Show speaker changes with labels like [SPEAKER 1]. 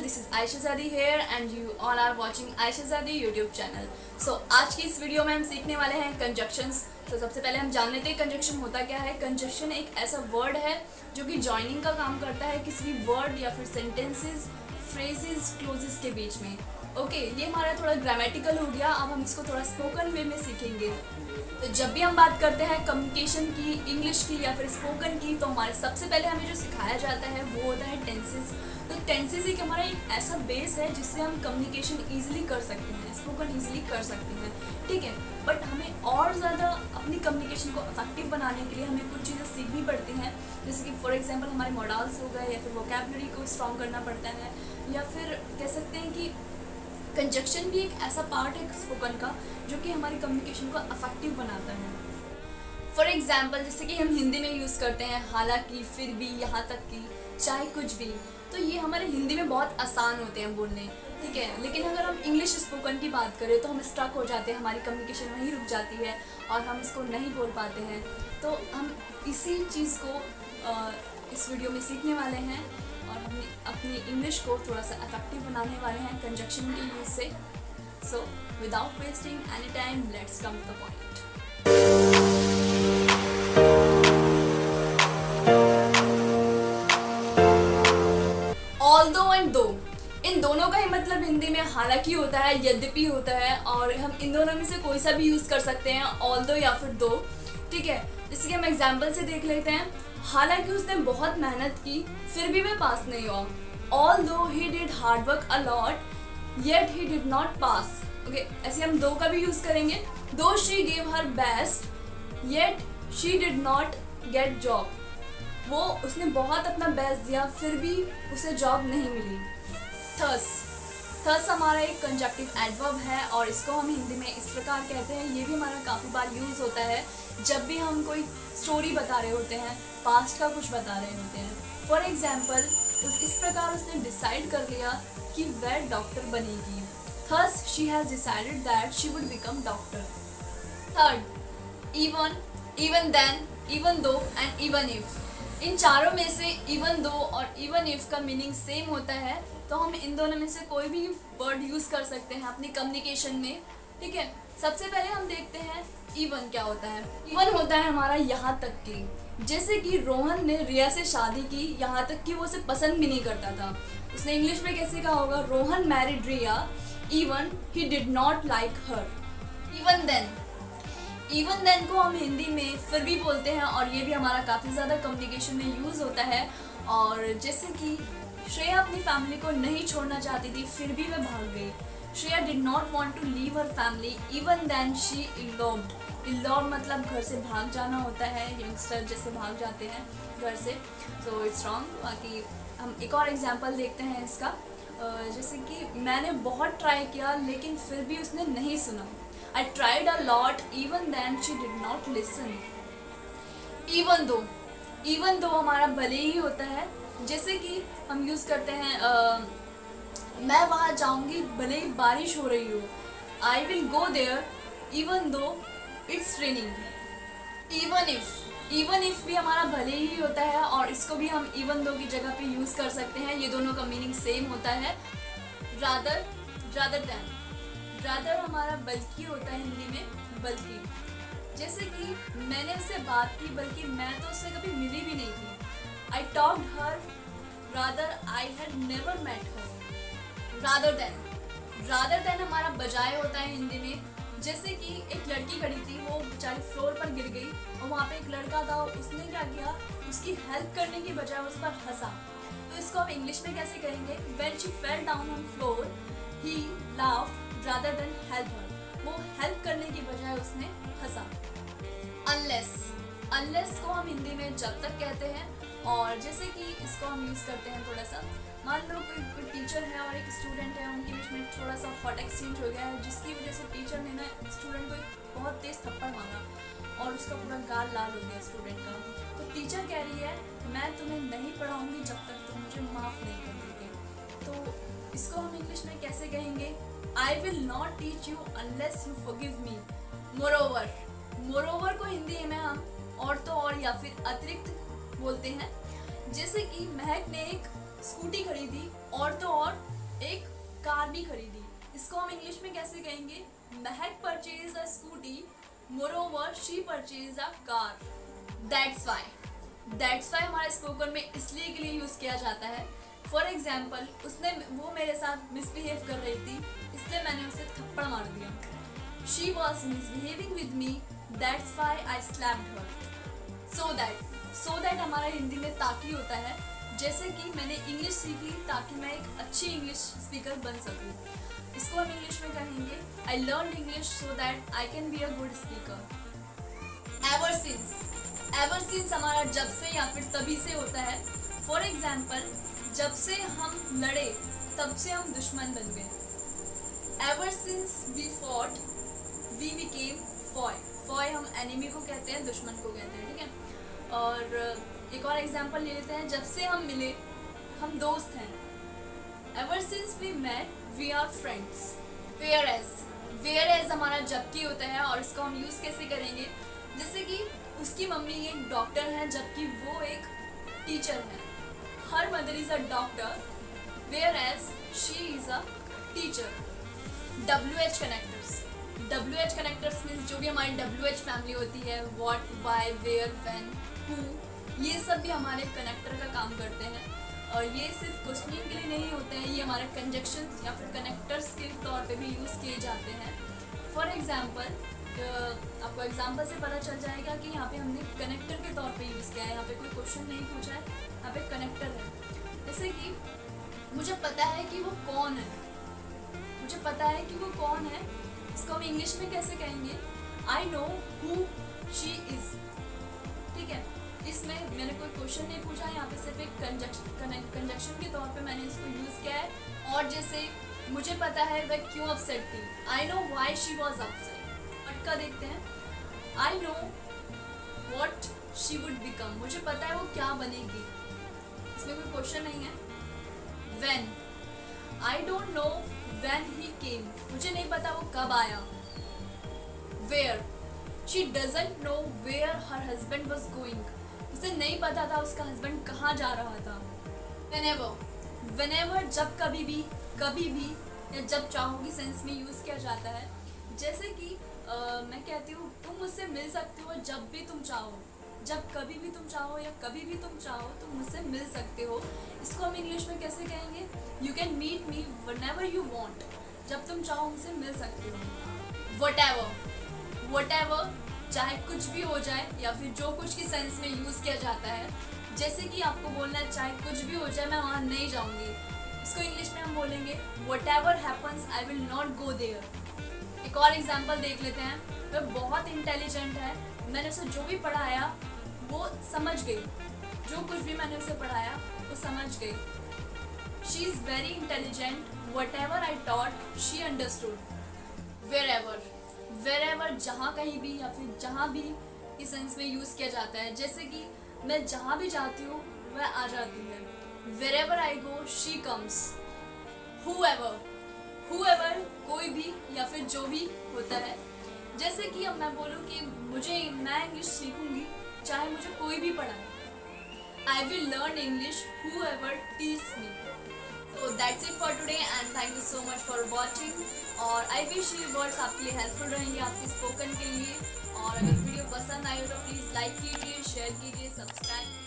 [SPEAKER 1] This is Aisha Zadi here and you all are watching Aisha Zadi YouTube channel. So आज की इस video में हम सीखने वाले हैं कंजक्शंस। तो सबसे पहले हम जान लेते हैं कंजक्शन होता क्या है। कंजक्शन एक ऐसा वर्ड है जो कि जॉइनिंग का काम करता है किसी भी वर्ड या फिर सेंटेंसेस, फ्रेजेस, क्लोजेस के बीच में। ओके, ये हमारा थोड़ा ग्रामेटिकल हो गया। अब हम इसको थोड़ा स्पोकन वे में सीखेंगे। तो जब भी हम बात करते हैं कम्युनिकेशन की, इंग्लिश की या फिर स्पोकन की, तो हमारे सबसे पहले हमें जो सिखाया जाता है वो होता है टेंसेस। तो टेंसेस एक हमारा एक ऐसा बेस है जिससे हम कम्युनिकेशन ईजिली कर सकते हैं, स्पोकन ईजिली कर सकते हैं, ठीक है। बट हमें और ज़्यादा अपनी कम्युनिकेशन को इफेक्टिव बनाने के लिए हमें कुछ चीज़ें सीखनी पड़ती हैं, जैसे कि फॉर एग्जांपल हमारे मॉडल्स हो गए या फिर वोकैबुलरी को स्ट्रॉन्ग करना पड़ता है, या फिर कह सकते हैं कि कंजक्शन भी एक ऐसा पार्ट है स्पोकन का जो कि हमारी कम्युनिकेशन को इफेक्टिव बनाता है। फॉर एग्जाम्पल जैसे कि हम हिंदी में यूज़ करते हैं हालांकि, फिर भी, यहाँ तक कि, चाहे कुछ भी, तो ये हमारे हिंदी में बहुत आसान होते हैं बोलने, ठीक है। लेकिन अगर हम इंग्लिश स्पोकन की बात करें तो हम स्टक हो जाते हैं, हमारी कम्युनिकेशन वहीं रुक जाती है और हम इसको नहीं बोल पाते हैं। तो हम इसी चीज़ को इस वीडियो में सीखने वाले हैं और हम अपनी इंग्लिश को थोड़ा सा इफेक्टिव बनाने वाले हैं कंजक्शन के यूज से। So without wasting any time, let's come to the point. Although and though, इन दोनों का ही मतलब हिंदी में हालांकि होता है, यद्यपि होता है, और हम इन दोनों में से कोई सा भी यूज़ कर सकते हैं, ऑल्दो या फिर दो, ठीक है। जैसे कि हम एग्जाम्पल से देख लेते हैं। हालांकि उसने बहुत मेहनत की फिर भी वह पास नहीं हुआ। Although he did hard work a lot, yet he did not pass. Okay, ऐसे हम दो का भी यूज करेंगे। Though she gave her best, yet she did not get job. वो उसने बहुत अपना बेस्ट दिया फिर भी उसे जॉब नहीं मिली। थस हमारा एक कंजक्टिव एडवर्ब है और इसको हम हिंदी में इस प्रकार कहते हैं। ये भी हमारा काफ़ी बार यूज़ होता है जब भी हम कोई स्टोरी बता रहे होते हैं, पास्ट का कुछ बता रहे होते हैं। फॉर एग्जाम्पल, इस प्रकार उसने डिसाइड कर लिया कि वह डॉक्टर बनेगी। Thus she has decided that she would become doctor. Third, even, even then, even though and even if. इन चारों में से इवन दो और इवन इफ का मीनिंग सेम होता है, तो हम इन दोनों में से कोई भी वर्ड यूज़ कर सकते हैं अपनी कम्युनिकेशन में, ठीक है। सबसे पहले हम देखते हैं इवन क्या होता है। इवन होता है हमारा यहाँ तक कि, जैसे कि रोहन ने रिया से शादी की, यहाँ तक कि वो उसे पसंद भी नहीं करता था। उसने इंग्लिश में कैसे कहा होगा, Rohan married Riya even he did not like her. Even then, even then को हम हिंदी में फिर भी बोलते हैं और ये भी हमारा काफ़ी ज़्यादा कम्युनिकेशन में यूज़ होता है। और जैसे कि श्रेया अपनी फैमिली को नहीं छोड़ना चाहती थी फिर भी वह भाग गई। Shreya did not want to leave her family even then she eloped. Eloped मतलब घर से भाग जाना होता है, यंगस्टर जैसे भाग जाते हैं घर से, सो इट्स रॉन्ग। बाकी हम एक और एग्जांपल देखते हैं इसका। जैसे कि मैंने बहुत ट्राई किया लेकिन फिर भी उसने नहीं सुना। I tried a lot even then she did not listen. Even though हमारा भले ही होता है, जैसे कि हम यूज़ करते हैं मैं वहाँ जाऊँगी भले ही बारिश हो रही हो। I will go there even though it's raining. Even if भी हमारा भले ही होता है और इसको भी हम even though की जगह पे यूज़ कर सकते हैं। ये दोनों का मीनिंग सेम होता है। rather than, रादर हमारा बल्कि होता है हिंदी में, बल्कि। जैसे कि मैंने उससे बात की बल्कि मैं तो उससे कभी मिली भी नहीं थी। I talked her rather I had never met her. Rather than हमारा बजाय होता है हिंदी में। जैसे कि एक लड़की खड़ी थी, वो बेचारी फ्लोर पर गिर गई और वहाँ पे एक लड़का था, उसने क्या किया, उसकी हेल्प करने की बजाय उस पर हंसा। तो इसको हम इंग्लिश में कैसे करेंगे, when she fell down on floor he laughed rather than help her. वो हेल्प करने की बजाय उसने हंसा। अनलेस को हम हिंदी में जब तक कहते हैं। और जैसे कि इसको हम यूज़ करते हैं थोड़ा सा, मान लो कोई टीचर है और एक स्टूडेंट है, उनके बीच में थोड़ा सा हॉट एक्सचेंज हो गया है, जिसकी वजह से टीचर ने ना स्टूडेंट को एक बहुत तेज़ थप्पड़ मारा और उसका पूरा गाल लाल हो गया स्टूडेंट का। तो टीचर कह रही है मैं तुम्हें नहीं पढ़ाऊँगी जब तक तुम मुझे माफ़ नहीं कर दोगे। तो इसको हम इंग्लिश में कैसे कहेंगे, I will not teach you unless you forgive me. Moreover को हिंदी में हम और तो और या फिर अतिरिक्त बोलते हैं। जैसे कि महक ने एक स्कूटी खरीदी और तो और एक कार भी खरीदी। इसको हम इंग्लिश में कैसे कहेंगे? महक purchase a scooty, moreover she purchase a car. That's why हमारे स्पोकन में इसलिए के लिए यूज किया जाता है। फॉर एग्जाम्पल, वो मेरे साथ मिसबिहेव कर रही थी, इसलिए मैंने उसे थप्पड़ मार दिया। She was misbehaving with me, that's why I slapped her. So that हमारा हिंदी में ताकि होता है। जैसे कि मैंने इंग्लिश सीखी ताकि मैं एक अच्छी इंग्लिश स्पीकर बन सकूं। इसको हम इंग्लिश में कहेंगे I learn English so that I can be a good speaker. Ever since हमारा जब से या फिर तभी से होता है। फॉर एग्जाम्पल, जब से हम लड़े तब से हम दुश्मन बन गए। Ever since we fought we became foe. Foe हम एनिमी को कहते हैं, दुश्मन को कहते हैं, ठीक है। और एक और एग्जाम्पल ले लेते हैं, जब से हम मिले हम दोस्त हैं। Ever since we met we are friends. Whereas हमारा जबकि होता है और इसको हम यूज़ कैसे करेंगे? जैसे कि उसकी मम्मी एक डॉक्टर है जबकि वो एक टीचर है। Her mother is a doctor, whereas she is a teacher. WH connectors means जो भी हमारी WH फैमिली होती है, what, why, where, when, who, ये सब भी हमारे कनेक्टर का काम करते हैं। और ये सिर्फ क्वेश्चनिंग के लिए नहीं होते हैं, ये हमारे कंजक्शन या फिर कनेक्टर्स के तौर पे भी यूज़ किए जाते हैं। फॉर एग्जाम्पल, आपको एग्जाम्पल से पता चल जाएगा कि यहाँ पे हमने कनेक्टर के तौर पे यूज़ किया है। यहाँ पे कोई क्वेश्चन नहीं पूछा है, यहाँ पे कनेक्टर है। जैसे कि मुझे पता है कि वो कौन है, मुझे पता है कि वो कौन है, इसको हम इंग्लिश में कैसे कहेंगे? I know who she is. ठीक है, इसमें मैंने कोई क्वेश्चन नहीं पूछा, यहाँ पे सिर्फ एक कंजक्शन के तौर पे मैंने इसको यूज़ किया है। और जैसे मुझे पता है वह क्यों अपसेट थी, I know why she was upset. But का देखते हैं, I know what she would become. मुझे पता है वो क्या बनेगी, इसमें कोई क्वेश्चन नहीं है। When, I don't know when he came. मुझे नहीं पता वो कब आया। Where, she doesn't know where her husband was going. उसे नहीं पता था उसका हस्बैंड कहाँ जा रहा था। whenever जब कभी भी या जब चाहो की सेंस में यूज़ किया जाता है। जैसे कि मैं कहती हूँ तुम मुझसे मिल सकते हो जब भी तुम चाहो, जब कभी भी तुम चाहो या कभी भी तुम चाहो तुम मुझसे मिल सकते हो। इसको हम इंग्लिश में कैसे कहेंगे? You can meet me whenever you want। जब तुम चाहो मुझसे मिल सकते हो। whatever चाहे कुछ भी हो जाए या फिर जो कुछ की सेंस में यूज़ किया जाता है। जैसे कि आपको बोलना है चाहे कुछ भी हो जाए मैं वहाँ नहीं जाऊँगी, इसको इंग्लिश में हम बोलेंगे whatever happens I will not go there। एक और एग्जांपल देख लेते हैं। वह बहुत इंटेलिजेंट है, मैंने उसे जो भी पढ़ाया वो समझ गई, जो कुछ भी मैंने उसे पढ़ाया वो समझ गई। She is very intelligent, whatever I taught she understood। wherever जहाँ कहीं भी या फिर जहाँ भी इस सेंस में यूज़ किया जाता है। जैसे कि मैं जहाँ भी जाती हूँ वह आ जाती है। wherever I go she comes। whoever कोई भी या फिर जो भी होता है। जैसे कि अब मैं बोलूँ कि मैं इंग्लिश सीखूंगी चाहे मुझे कोई भी पढ़ाए। I will learn English whoever teach me। So that's it for today and thank you so much for watching। और I wish ये वर्ड्स आपके लिए हेल्पफुल रहेंगे आपके स्पोकन के लिए। और अगर वीडियो पसंद आई हो तो प्लीज़ लाइक कीजिए, शेयर कीजिए, सब्सक्राइब कीजिए।